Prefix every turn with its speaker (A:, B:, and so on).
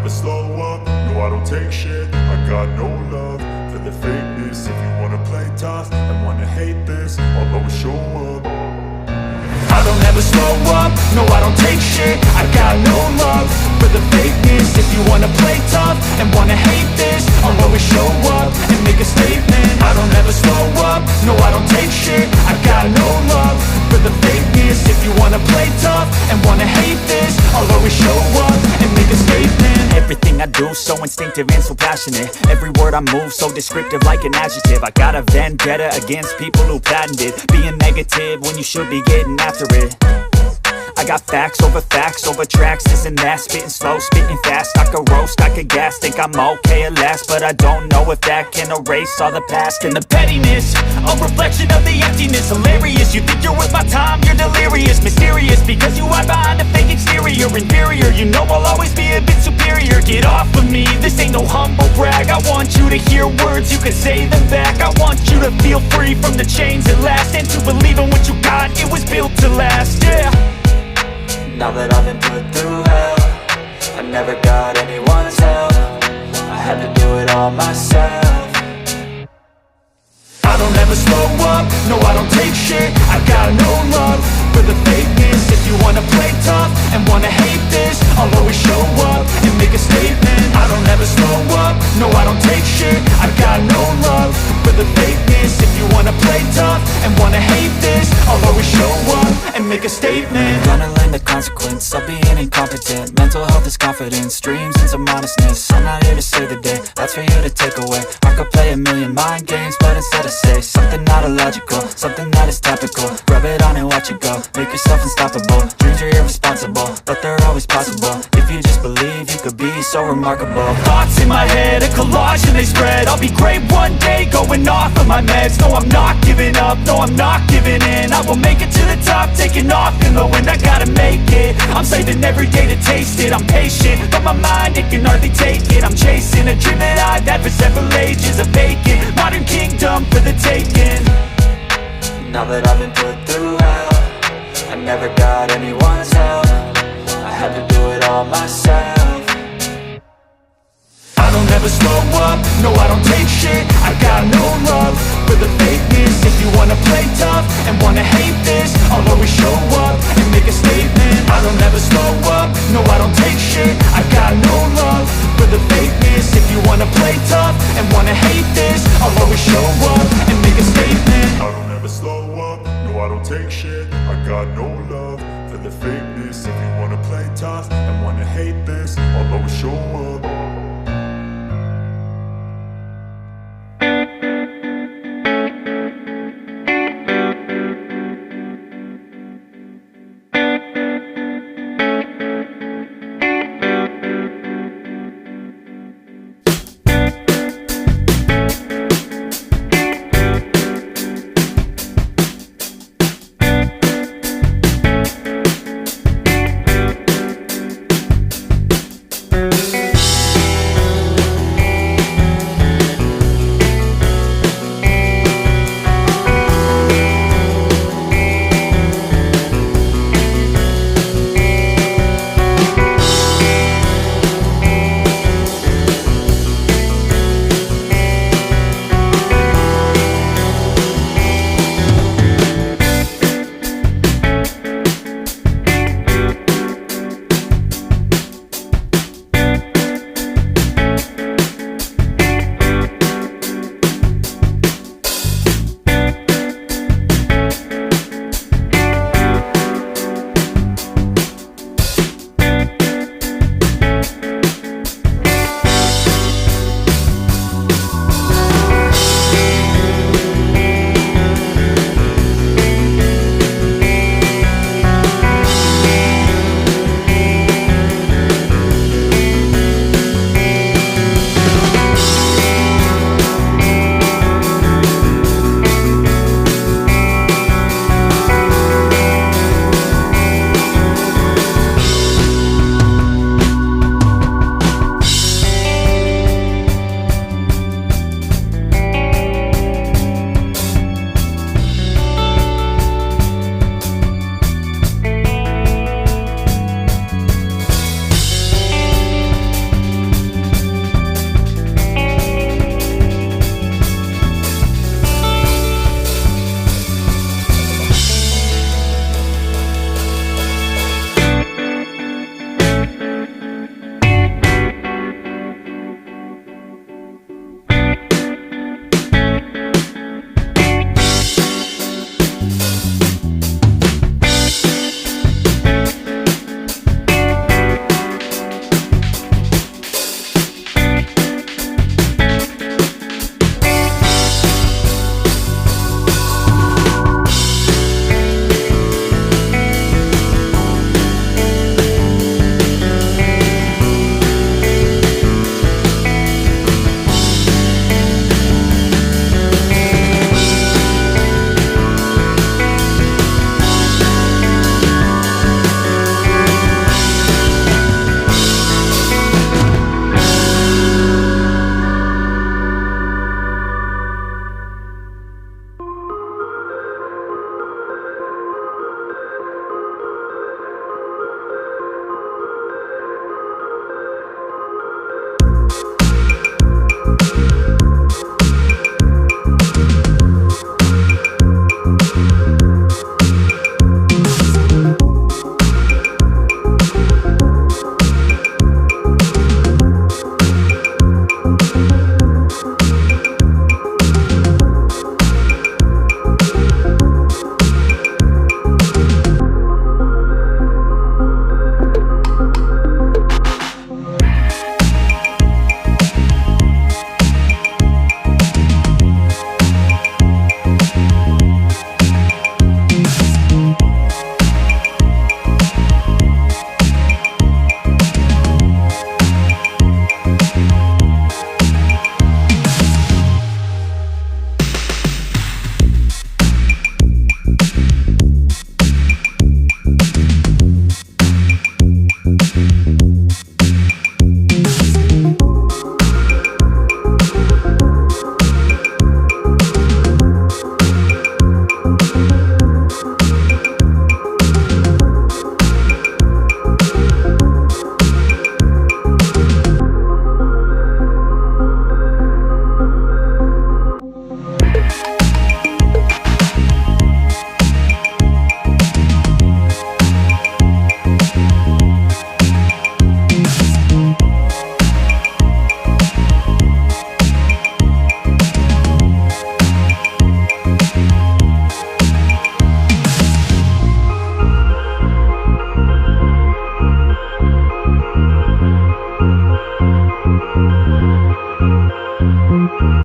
A: never slow up, no I don't take shit. I got no love for the fakeness. If you wanna play tough and wanna hate this, I'll always show up. I don't ever slow up, no I don't take shit. I got no love for the fakeness. If you wanna play tough and wanna hate this, I'll always show up and make a statement. I don't ever slow up, no I don't take shit. I got no love for the fakeness. If you wanna play tough and wanna hate this, I'll always show up and make a statement.
B: Everything I do so instinctive and so passionate. Every word I move so descriptive like an adjective. I got a vendetta against people who patented being negative when you should be getting after it. I got facts over tracks, this and that. Spitting slow, spitting fast. I could roast, I could gas. Think I'm okay at last, but I don't know if that can erase all the past. And the pettiness, a reflection of the emptiness. Hilarious, you think you're worth my time, you're delirious. Mysterious, because you hide behind a fake exterior. Inferior, you know I'll always be a bit superior. Get off of me, this ain't no humble brag. I want you to hear words, you can say them back. I want you to feel free from the chains at last, and to believe in what you got, it was built to last, yeah.
C: Now that I've been put through hell, I never got anyone's help. I had to do it all myself.
A: I don't ever slow up, no I don't take shit. I got no love for the fakeness. If you wanna play tough and wanna hate this, I'll always show up and make a statement. I don't ever slow up, no I don't take shit. I got no love for the fakeness. If you wanna play tough and wanna hate this, I'll always show up and make a statement.
C: Gonna learn the consequence of being incompetent. Mental health is confidence, dreams and some honestness. I'm not here to save the day, that's for you to take away. I could play a million mind games, but instead I say something not illogical, something that is topical. Rub it on and watch it go, make yourself unstoppable. Dreams are irresponsible, but they're always possible. If you just believe, you could be so remarkable.
B: Thoughts in my head, a collage and they spread. I'll be great one day, going off of my meds. No, I'm not giving up, no, I'm not giving in. I will make it to the top, taking off in the wind. I gotta make it, I'm saving every day to taste it. I'm patient, but my mind, it can hardly take it. I'm chasing a dream that I've had for several ages. A vacant, modern kingdom for the taking.
C: Now that I've been put through hell, I never got anyone's help. I had to do it all myself.
A: I don't ever slow up, no I don't take shit. I got no love for the fakeness. If you wanna play tough and wanna hate this, I'll always show up and make a statement. I don't ever slow up, no I don't take shit. I got no love for the fakeness. If you wanna play tough and wanna hate this, I'll always show up and make a statement. I don't ever slow up, no I don't take shit. I got no love for the fakeness. If you wanna play tough and wanna hate this, I'll always show up.